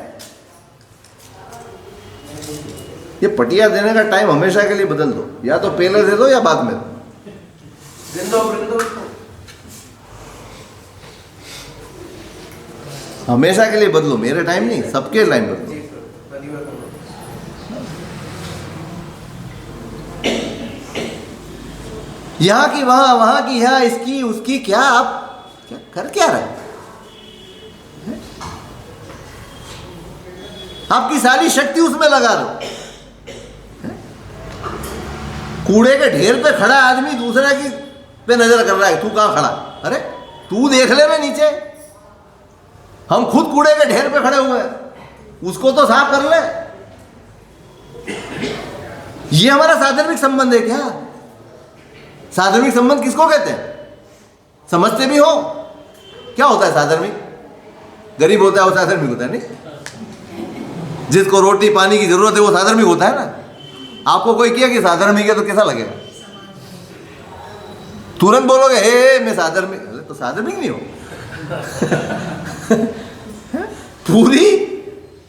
ये पटिया देने का टाइम हमेशा के लिए बदल दो, या तो पहले दे दो या बाद में दो। हमेशा के लिए बदलो, मेरे टाइम नहीं, सबके टाइम बदलो। यहां की वहां, वहां की यहां, इसकी उसकी, क्या आप क्या कर क्या रहे? आपकी सारी शक्ति उसमें लगा दो। कूड़े के ढेर पे खड़ा आदमी दूसरे की पे नजर कर रहा है, तू कहां खड़ा? अरे तू देख ले मैं नीचे, हम खुद कूड़े के ढेर पे खड़े हुए हैं, उसको तो साफ कर ले। ये हमारा साधर्मिक संबंध है क्या? साधर्मिक संबंध किसको कहते हैं? समझते भी हो क्या होता है साधर्मिक? गरीब होता है वो साधर्मिक होता है नहीं? जिसको रोटी पानी की जरूरत है वो साधर्मिक होता है ना। आपको कोई किया कि साधर्मिक है तो कैसा लगेगा? तुरंत बोलोगे हे मैं साधर्मिक, तो साधर्मिक नहीं हो।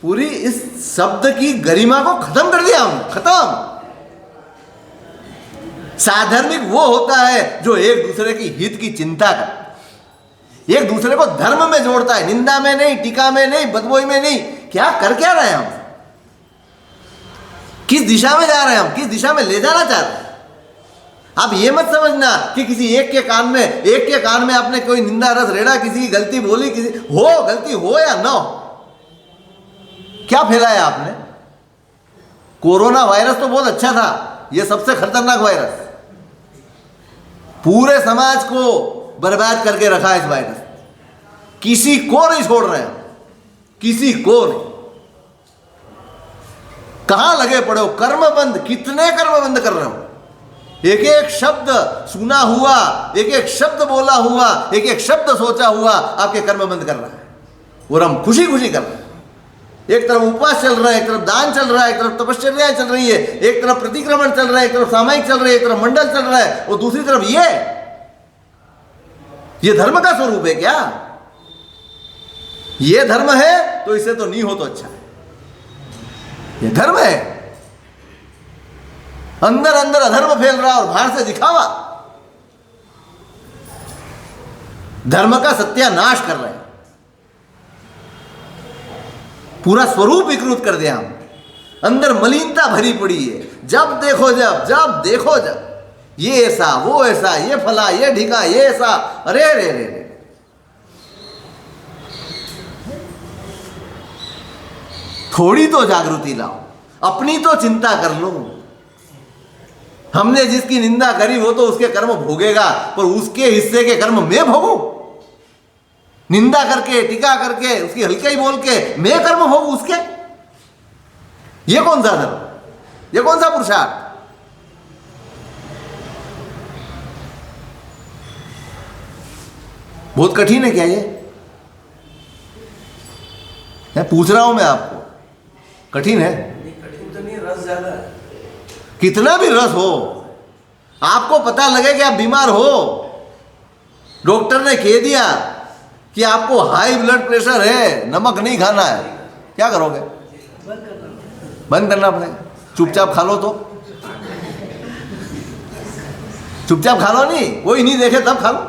पूरी इस शब्द की गरिमा को खत्म कर दिया हमने, खत्म। साधर्मिक वो होता है जो एक दूसरे की हित की चिंता करता है, एक दूसरे को धर्म में जोड़ता है, निंदा में नहीं, टीका में नहीं, बदबोई में नहीं। क्या कर क्या रहे हैं हम? किस दिशा में जा रहे हैं हम? किस दिशा में ले जाना चाहते हैं? आप ये मत समझना कि किसी एक के कान में आपने कोई निंदा रस रेड़ा, किसी की गलती बोली, किसी गलती हो या ना हो, क्या फैलाया आपने? कोरोना वायरस तो बहुत अच्छा था, यह सबसे खतरनाक वायरस, पूरे समाज को बर्बाद करके रखा इस वायरस। किसी को नहीं छोड़ रहे हैं, किसी को नहीं। कहां लगे पड़े हो? कर्मबंध, कितने कर्मबंध कर रहे हो? एक एक शब्द सुना हुआ, एक एक शब्द बोला हुआ, एक एक शब्द सोचा हुआ आपके कर्मबंध कर रहा है, और हम खुशी खुशी कर रहे हैं। एक तरफ उपवास चल रहा है, एक तरफ दान चल रहा है, एक तरफ तपश्चर्या चल रही है, एक तरफ प्रतिक्रमण चल रहा है, एक तरफ सामायिक चल रहा है, एक तरफ मंडल चल रहा है, और दूसरी तरफ ये धर्म का स्वरूप है क्या? ये धर्म है तो इसे तो नहीं हो तो अच्छा है। ये धर्म है, अंदर अंदर अधर्म फैल रहा और बाहर से दिखावा, धर्म का सत्यानाश कर रहे हैं, पूरा स्वरूप विकृत कर दिया हम। अंदर मलिनता भरी पड़ी है, जब देखो जब ये ऐसा, वो ऐसा, ये फला, ये ढिका, ये ऐसा, अरे रे रे रे। थोड़ी तो जागृति लाओ, अपनी तो चिंता कर लो। हमने जिसकी निंदा करी वो तो उसके कर्म भोगेगा, पर उसके हिस्से के कर्म मैं भोगूं? निंदा करके, टीका करके, उसकी हल्के ही बोल के मैं कर्म भोगूं उसके? ये कौन सा धर्म? ये कौन सा पुरुषार्थ? बहुत कठिन है क्या ये? पूछ रहा हूं मैं आपको, कठिन है? कठिन तो नहीं, रस ज्यादा है। कितना भी रस हो, आपको पता लगे कि आप बीमार हो, डॉक्टर ने कह दिया कि आपको हाई ब्लड प्रेशर है, नमक नहीं खाना है, क्या करोगे? बंद करना पड़ेगा। चुपचाप खा लो, तो चुपचाप खा लो, नहीं कोई नहीं देखे तब खा लो।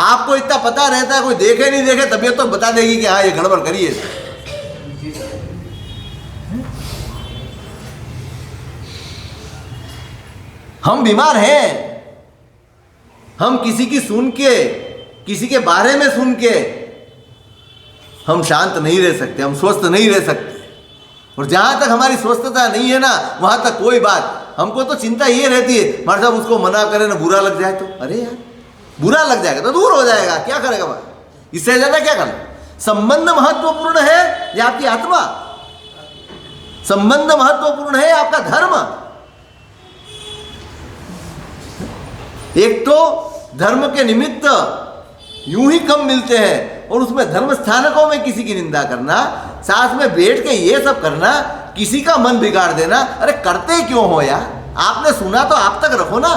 आपको इतना पता रहता है, कोई देखे नहीं देखे तबीयत तो बता देगी कि हाँ ये गड़बड़ करिए। हम बीमार हैं, हम किसी की सुन के, किसी के बारे में सुन के हम शांत नहीं रह सकते, हम स्वस्थ नहीं रह सकते। और जहां तक हमारी स्वस्थता नहीं है ना, वहां तक कोई बात, हमको तो चिंता ये रहती है हमारे साहब उसको मना करे ना, बुरा लग जाए तो, अरे यार बुरा लग जाएगा तो दूर हो जाएगा, क्या करेगा भाई, इससे ज्यादा क्या करना। संबंध महत्वपूर्ण है या आपकी आत्मा? संबंध महत्वपूर्ण है आपका धर्म। एक तो धर्म के निमित्त यूं ही कम मिलते हैं, और उसमें धर्म स्थानकों में किसी की निंदा करना, साथ में बैठ के ये सब करना, किसी का मन बिगाड़ देना, अरे करते क्यों हो यार? आपने सुना तो आप तक रखो ना।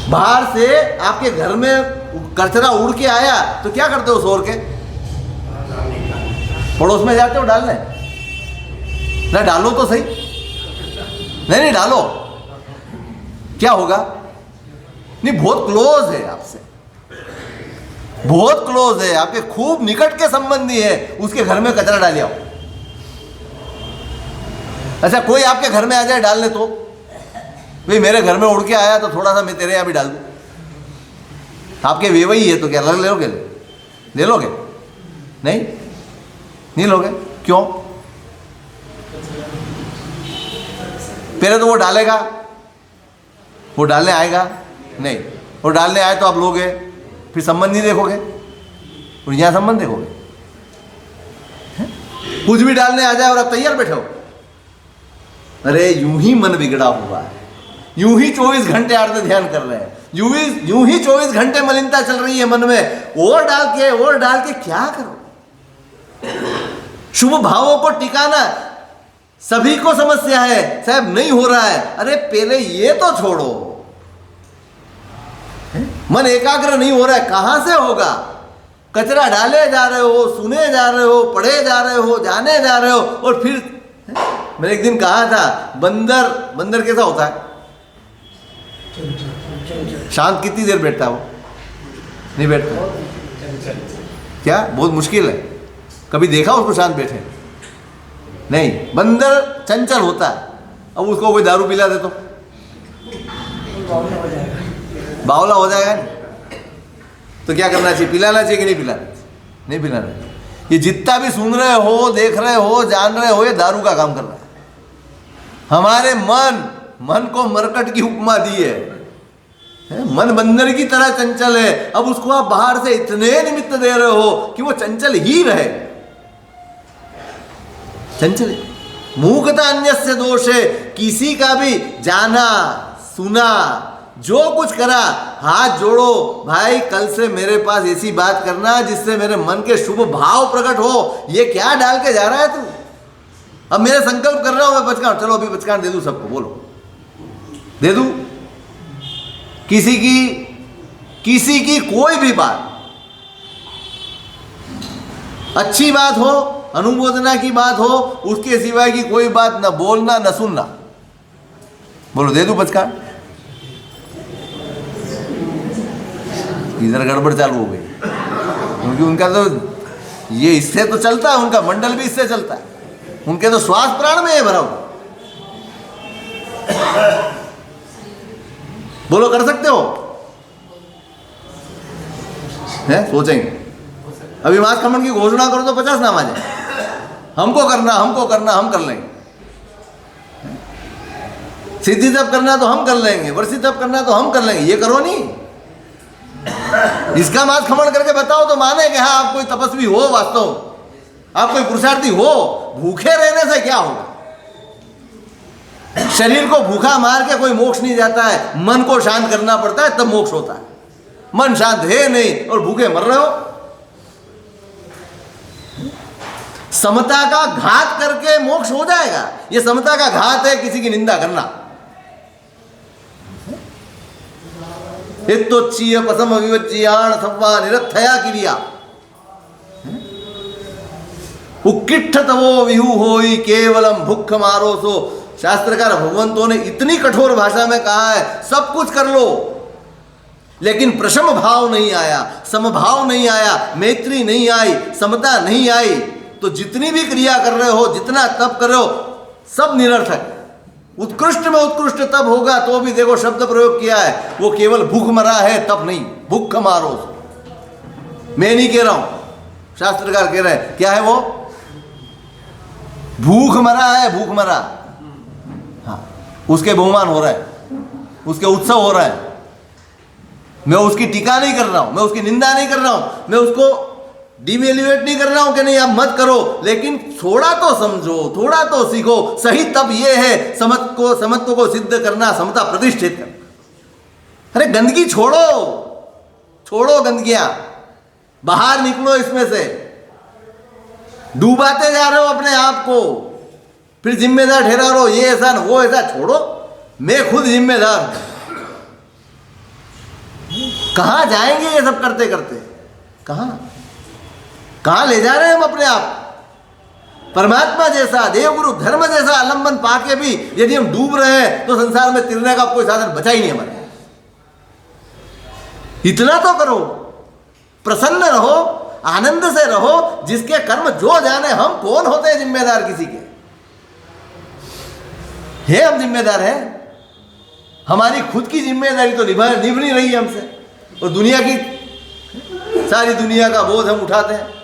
बाहर से आपके घर में कचरा उड़ के आया तो क्या करते हो? सौर के पड़ोस में जाते हो डालने? ना डालो तो सही, नहीं डालो, क्या होगा? नहीं, बहुत क्लोज है आपसे, बहुत क्लोज है, आपके खूब निकट के संबंधी है, उसके घर में कचरा डाल आओ। अच्छा कोई आपके घर में आ जाए डालने तो, भाई मेरे घर में उड़ के आया तो थोड़ा सा मैं तेरे यहां भी डाल दूं, आपके वेवई है तो क्या ले लोगे? ले लोगे? नहीं लोगे, क्यों? पहले तो वो डालेगा, वो डालने आएगा नहीं, वो डालने आए तो आप लोगे, फिर संबंध नहीं देखोगे, और यहां संबंध देखोगे। कुछ भी डालने आ जाए और आप तैयार बैठे हो, अरे यूं ही मन बिगड़ा हुआ है, यूं ही 24 घंटे आरती ध्यान कर रहे हैं, यूं ही 24 घंटे मलिनता चल रही है मन में, और डाल के क्या करो? शुभ भावों को टिकाना सभी को समस्या है, साहब नहीं हो रहा है, अरे पहले ये तो छोड़ो। मन एकाग्र नहीं हो रहा है, कहां से होगा? कचरा डाले जा रहे हो, सुने जा रहे हो, पढ़े जा रहे हो, जाने जा रहे हो, और फिर मैंने एक दिन कहा था, बंदर कैसा होता है? शांत कितनी देर बैठता है वो? नहीं बैठता, क्या बहुत मुश्किल है, कभी देखा उसको शांत बैठे? नहीं, बंदर चंचल होता है। अब उसको कोई दारू पिला दे तो बावला हो जाएगा, तो क्या करना चाहिए? पिलाना चाहिए कि नहीं पिलाना? नहीं पिलाना चाहिए। ये जितना भी सुन रहे हो, देख रहे हो, जान रहे हो, ये दारू का काम कर रहा है। हमारे मन को मरकट की उपमा दी है, मन बंदर की तरह चंचल है। अब उसको आप बाहर से इतने निमित्त दे रहे हो कि वो चंचल ही रहे, चंचल। मूकता अन्यस्य दोषे, किसी का भी जाना सुना जो कुछ करा, हाथ जोड़ो, भाई कल से मेरे पास ऐसी बात करना जिससे मेरे मन के शुभ भाव प्रकट हो। ये क्या डाल के जा रहा है तू? अब मेरे संकल्प कर रहा हूं मैं बचकान, चलो अभी बचकान दे दूं सबको, बोलो दे दूं? किसी की कोई भी बात अच्छी बात हो, अनुमोदना की बात हो, उसके सिवाय की कोई बात न बोलना न सुनना, बोलो दे दूं बचकान? इधर गड़बड़ चालू हो गई, क्योंकि उनका तो ये इससे तो चलता है, उनका मंडल भी इससे चलता है, उनके तो श्वास प्राण में है भरा हुआ। बोलो कर सकते हो? है सोचेंगे अभी मास खमन की घोषणा करो तो 50 नाम आ जाए, हमको करना, हम कर लेंगे। सिद्धि जब करना तो हम कर लेंगे, वर्षि जब करना तो हम कर लेंगे, ये करो नहीं। इसका मास खमन करके बताओ तो माने कि हाँ आप कोई तपस्वी हो, वास्तव आप कोई पुरुषार्थी हो। भूखे रहने से क्या होगा? शरीर को भूखा मार के कोई मोक्ष नहीं जाता है, मन को शांत करना पड़ता है तब मोक्ष होता है। मन शांत है नहीं और भूखे मर रहे हो। समता का घात करके मोक्ष हो जाएगा। यह समता का घात है किसी की निंदा करना। हितोच्चीय पसम विवज्जियाण सव्वा निरर्थया क्रिया उक्किट्ठ तवो विहु होई केवलम भुक्ख मारो सो। शास्त्रकार भगवंतों ने इतनी कठोर भाषा में कहा है सब कुछ कर लो, लेकिन प्रशम भाव नहीं आया, समभाव नहीं आया, मैत्री नहीं आई, समता नहीं आई, तो जितनी भी क्रिया कर रहे हो, जितना तप कर रहे हो, सब निरर्थक। उत्कृष्ट में उत्कृष्ट तप होगा तो भी देखो शब्द प्रयोग किया है, वो केवल भूख मरा है, तप नहीं। भूख मारो, मैं नहीं कह रहा हूं, शास्त्रकार कह रहे हैं। क्या है वो? भूख मरा है, भूख मरा। हाँ, उसके बहुमान हो रहा है, उसके उत्सव हो रहा है। मैं उसकी टीका नहीं कर रहा हूं, मैं उसकी निंदा नहीं कर रहा हूं, मैं उसको डिवेल्युएट नहीं कर रहा हूं कि नहीं आप मत करो, लेकिन थोड़ा तो समझो, थोड़ा तो सीखो। सही तब ये है समत्व को सिद्ध करना, समता प्रतिष्ठित करना। अरे गंदगी छोड़ो, छोड़ो गंदगियां, बाहर निकलो इसमें से। डूबाते जा रहे हो अपने आप को, फिर जिम्मेदार ठहरा रहो, ये ऐसा न वो ऐसा। छोड़ो, मैं खुद जिम्मेदार हूं। कहां जाएंगे ये सब करते करते? कहां ले जा रहे हैं हम अपने आप? परमात्मा जैसा, देवगुरु धर्म जैसा आलंबन पाके भी यदि हम डूब रहे हैं तो संसार में तिरने का कोई साधन बचा ही नहीं हमारे। इतना तो करो, प्रसन्न रहो, आनंद से रहो। जिसके कर्म जो जाने, हम कौन होते हैं जिम्मेदार किसी के? है हम जिम्मेदार हैं? हमारी खुद की जिम्मेदारी तो निभ नहीं रही है हमसे, और दुनिया की, सारी दुनिया का बोझ हम उठाते हैं।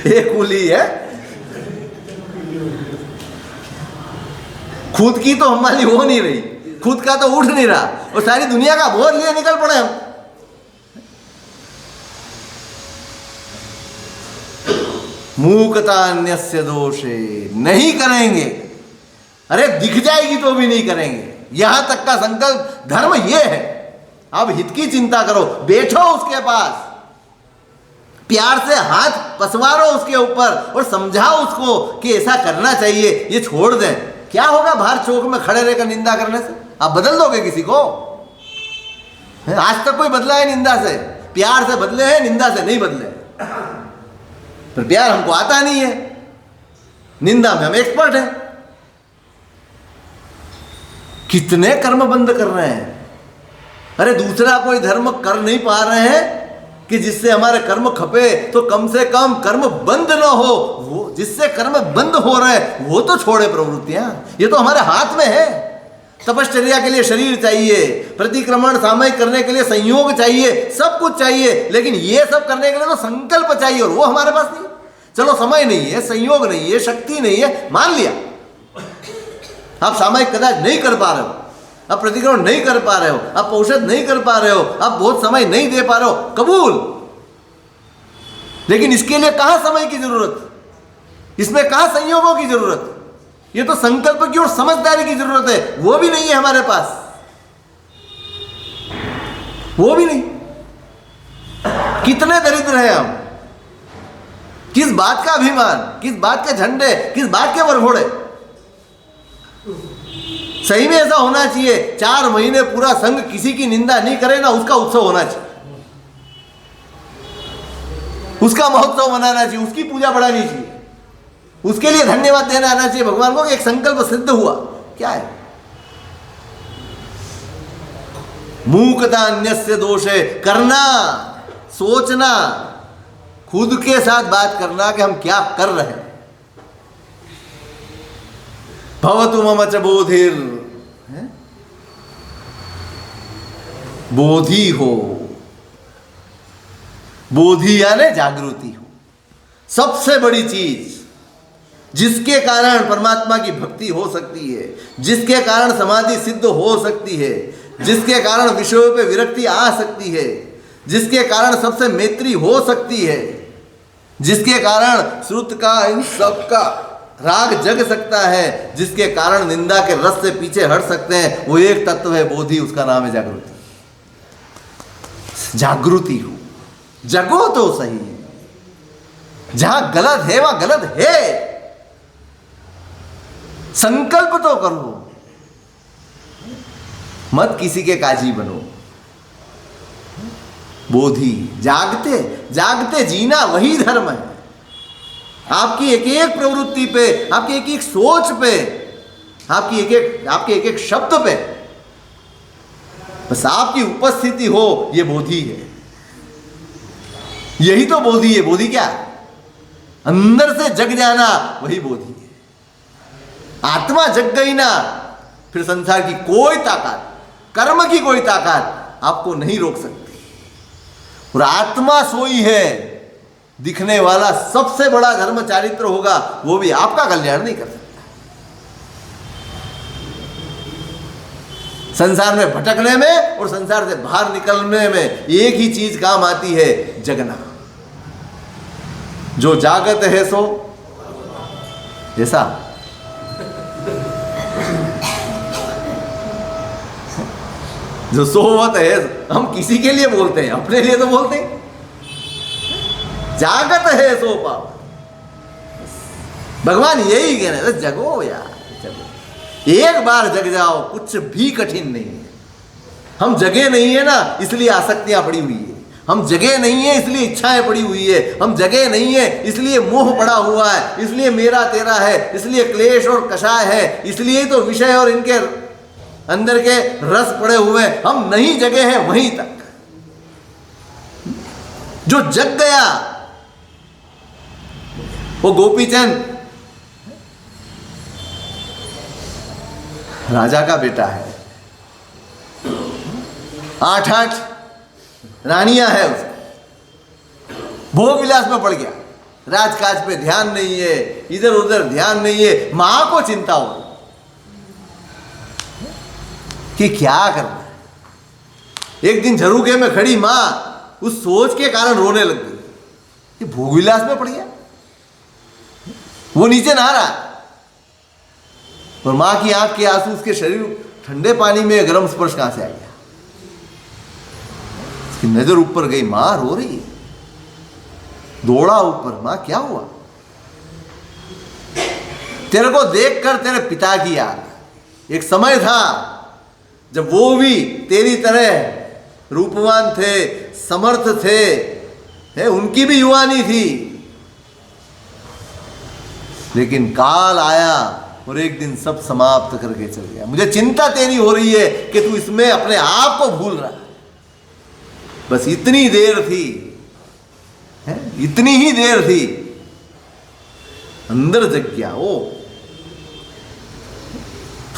एक कुली है, खुद की तो हमारी हो नहीं रही, खुद का तो उठ नहीं रहा, और सारी दुनिया का बोझ लिए निकल पड़े हम। मूकता अन्यस्य दोषे, नहीं करेंगे। अरे दिख जाएगी तो भी नहीं करेंगे, यहां तक का संकल्प धर्म ये है। अब हित की चिंता करो, बैठो उसके पास, प्यार से हाथ पसवारो उसके ऊपर और समझाओ उसको कि ऐसा करना चाहिए, ये छोड़ दें। क्या होगा बाहर चौक में खड़े रहकर निंदा करने से? आप बदल दोगे किसी को? आज तक कोई बदला है निंदा से? प्यार से बदले हैं, निंदा से नहीं बदले। पर प्यार हमको आता नहीं है, निंदा में हम एक्सपर्ट हैं। कितने कर्म बंद कर रहे हैं। अरे दूसरा कोई धर्म कर नहीं पा रहे हैं कि जिससे हमारे कर्म खपे, तो कम से कम कर्म बंद न हो। वो जिससे कर्म बंद हो रहे वो तो छोड़े प्रवृत्तियां। ये तो हमारे हाथ में है। तपश्चर्या के लिए शरीर चाहिए, प्रतिक्रमण सामयिक करने के लिए संयोग चाहिए, सब कुछ चाहिए, लेकिन ये सब करने के लिए तो संकल्प चाहिए, और वो हमारे पास नहीं। चलो समय नहीं है, संयोग नहीं है, शक्ति नहीं है, मान लिया। आप सामयिक कदाच नहीं कर पा रहे हो, आप प्रतिक्रमण नहीं कर पा रहे हो, आप औषध नहीं कर पा रहे हो, आप बहुत समय नहीं दे पा रहे हो, कबूल। लेकिन इसके लिए कहां समय की जरूरत, इसमें कहां संयोगों की जरूरत? ये तो संकल्प की और समझदारी की जरूरत है, वो भी नहीं है हमारे पास, वो भी नहीं। कितने दरिद्र हैं हम, किस बात का अभिमान, किस बात के झंडे, किस बात के वरघोड़े। सही में ऐसा होना चाहिए, 4 महीने पूरा संघ किसी की निंदा नहीं करे ना, उसका उत्सव होना चाहिए, उसका महोत्सव मनाना चाहिए, उसकी पूजा बढ़ानी चाहिए, उसके लिए धन्यवाद देना आना चाहिए भगवान को कि एक संकल्प सिद्ध हुआ। क्या है? मूकता अन्यस्य दोषे, करना, सोचना, खुद के साथ बात करना कि हम क्या कर रहे हैं। भवतु मम च बोधिर, बोधि हो, बोधि यानी जागृति हो। सबसे बड़ी चीज जिसके कारण परमात्मा की भक्ति हो सकती है, जिसके कारण समाधि सिद्ध हो सकती है, जिसके कारण विषयों पे विरक्ति आ सकती है, जिसके कारण सबसे मैत्री हो सकती है, जिसके कारण श्रुत का इन सब का राग जग सकता है, जिसके कारण निंदा के रस से पीछे हट सकते हैं, वो एक तत्व है बोधि, उसका नाम है जागृति। जागृति हो, जगो तो सही, जहां गलत है वहां गलत है, संकल्प तो करो, मत किसी के काजी बनो। बोधि, जागते जागते जीना वही धर्म है। आपकी एक एक प्रवृत्ति पे, आपकी एक एक सोच पे, आपके एक एक शब्द पे बस आपकी उपस्थिति हो, ये बोधि है। यही तो बोधि है। बोधि क्या है? अंदर से जग जाना, वही बोधि है। आत्मा जग गई ना, फिर संसार की कोई ताकत, कर्म की कोई ताकत आपको नहीं रोक सकती। और आत्मा सोई है, दिखने वाला सबसे बड़ा धर्म चारित्र होगा, वो भी आपका कल्याण नहीं कर सकता। संसार में भटकने में और संसार से बाहर निकलने में एक ही चीज काम आती है, जगना। जो जागत है सो ऐसा, जो सोवत है, हम किसी के लिए बोलते हैं, अपने लिए तो बोलते हैं। जागत है सो पाओ, भगवान यही कह रहे हैं, जगो यार, जगो। एक बार जग जाओ, कुछ भी कठिन नहीं है। हम जगे नहीं है ना, इसलिए आसक्तियां पड़ी हुई है। हम जगे नहीं है इसलिए इच्छाएं पड़ी हुई है। हम जगे नहीं है इसलिए मोह पड़ा हुआ है, इसलिए मेरा तेरा है, इसलिए क्लेश और कषाय है, इसलिए तो विषय और इनके अंदर के रस पड़े हुए। हम नहीं जगे हैं वहीं तक। जो जग गया वो गोपीचंद राजा का बेटा है, 8 रानियां है उसकी, भोग विलास में पड़ गया, राजकाज पे ध्यान नहीं है, इधर उधर ध्यान नहीं है। मां को चिंता हो कि क्या करना है। एक दिन झरूखे में खड़ी मां उस सोच के कारण रोने लग गई कि भोग विलास में पड़ गया, वो नीचे नहा रहा और मां की आंख के आंसू उसके शरीर ठंडे पानी में गर्म स्पर्श कहां से आ गया। उसकी नजर ऊपर गई, मां रो रही है। दौड़ा ऊपर, मां क्या हुआ? तेरे को देखकर तेरे पिता की याद। एक समय था जब वो भी तेरी तरह रूपवान थे, समर्थ थे, उनकी भी युवानी थी, लेकिन काल आया और एक दिन सब समाप्त करके चल गया। मुझे चिंता तेरी हो रही है कि तू इसमें अपने आप को भूल रहा है। बस इतनी देर थी, इतनी ही देर थी, अंदर जग गया। ओ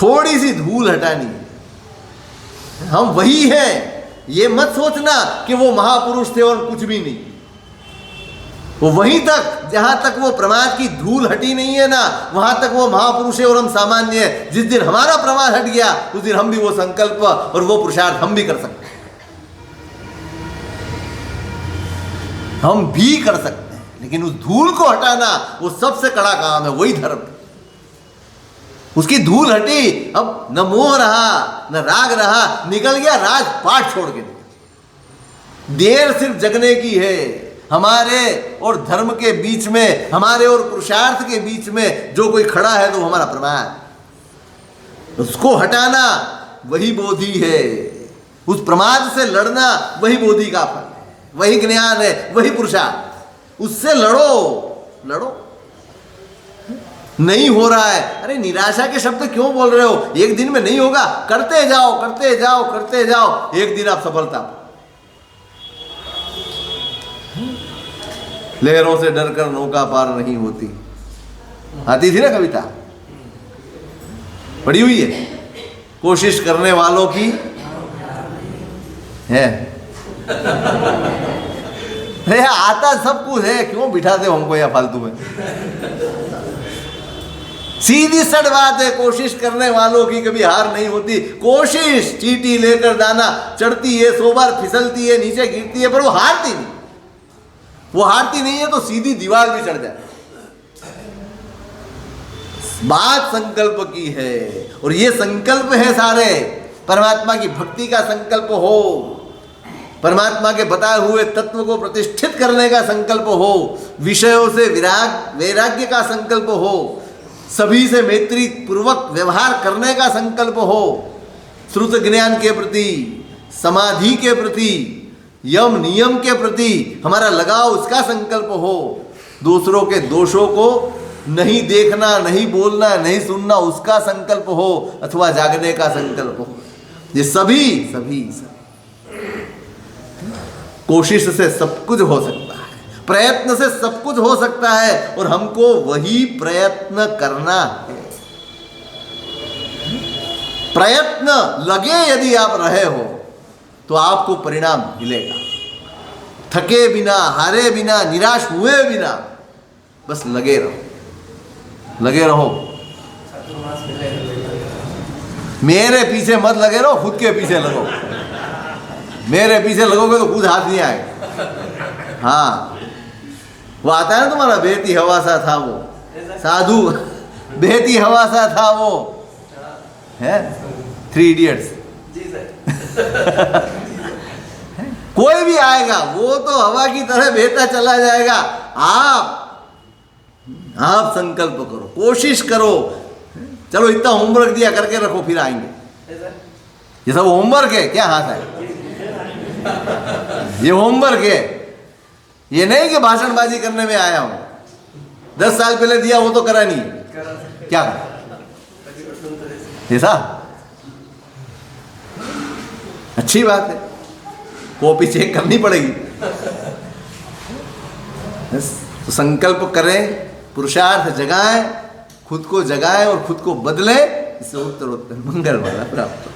थोड़ी सी धूल हटानी है, हम वही हैं। ये मत सोचना कि वो महापुरुष थे और कुछ भी नहीं। वो वहीं तक, जहां तक वो प्रमाद की धूल हटी नहीं है ना, वहां तक वो महापुरुष है और हम सामान्य है। जिस दिन हमारा प्रमाद हट गया, उस दिन हम भी वो संकल्प और वो पुरुषार्थ हम भी कर सकते हैं। हम भी कर सकते हैं, लेकिन उस धूल को हटाना वो सबसे कड़ा काम है, वही धर्म है। उसकी धूल हटी, अब न मोह रहा न राग रहा, निकल गया राजपाट छोड़ के निकल। देर सिर्फ जगने की है। हमारे और धर्म के बीच में, हमारे और पुरुषार्थ के बीच में जो कोई खड़ा है तो हमारा प्रमाद, उसको हटाना वही बोधि है। उस प्रमाद से लड़ना वही बोधि का फल है, वही ज्ञान है, वही पुरुषार्थ। उससे लड़ो, लड़ो। नहीं हो रहा है, अरे निराशा के शब्द क्यों बोल रहे हो? एक दिन में नहीं होगा, करते जाओ करते जाओ करते जाओ, एक दिन आप सफलता। लहरों से डरकर नौका पार नहीं होती, आती थी ना कविता, पड़ी हुई है। कोशिश करने वालों की है। अरे आता सब कुछ है, क्यों बिठाते हो हमको या फालतू में? सीधी सड़ बात है, कोशिश करने वालों की कभी हार नहीं होती। कोशिश चींटी लेकर दाना चढ़ती है, 100 बार फिसलती है, नीचे गिरती है, पर वो हारती नहीं। वो हारती नहीं है तो सीधी दीवार भी चढ़ जाए। बात संकल्प की है, और ये संकल्प है सारे परमात्मा की भक्ति का संकल्प हो, परमात्मा के बताए हुए तत्व को प्रतिष्ठित करने का संकल्प हो, विषयों से वैराग्य का संकल्प हो, सभी से मैत्री पूर्वक व्यवहार करने का संकल्प हो, श्रुत ज्ञान के प्रति, समाधि के प्रति, यम नियम के प्रति हमारा लगाव, उसका संकल्प हो, दूसरों के दोषों को नहीं देखना, नहीं बोलना, नहीं सुनना, उसका संकल्प हो, अथवा जागने का संकल्प हो। ये सभी सभी कोशिश से सब कुछ हो सकता है, प्रयत्न से सब कुछ हो सकता है, और हमको वही प्रयत्न करना है। प्रयत्न लगे यदि आप रहे हो तो आपको परिणाम मिलेगा। थके बिना, हारे बिना, निराश हुए बिना, बस लगे रहो, लगे रहो। मेरे पीछे मत लगे रहो, खुद के पीछे लगो। मेरे पीछे लगोगे तो खुद हाथ नहीं आएगा। हाँ, वो आता है ना तुम्हारा, बहती हवा सा था वो साधु, बहती हवा सा था वो, है 3 इडियट्स। कोई भी आएगा वो तो हवा की तरह बहता चला जाएगा। आप संकल्प करो, कोशिश करो। चलो इतना होमवर्क दिया, करके रखो, फिर आएंगे। ये सब होमवर्क है क्या? हाथ है, ये होमवर्क है। ये नहीं कि भाषणबाजी करने में आया हूं। 10 साल पहले दिया वो तो करा नहीं, क्या करा? ऐसा अच्छी बात है, कॉपी चेक करनी पड़ेगी। तो संकल्प करें, पुरुषार्थ जगाएं, खुद को जगाएं और खुद को बदलें। इससे उत्तरोत्तर मंगल वाला प्राप्त।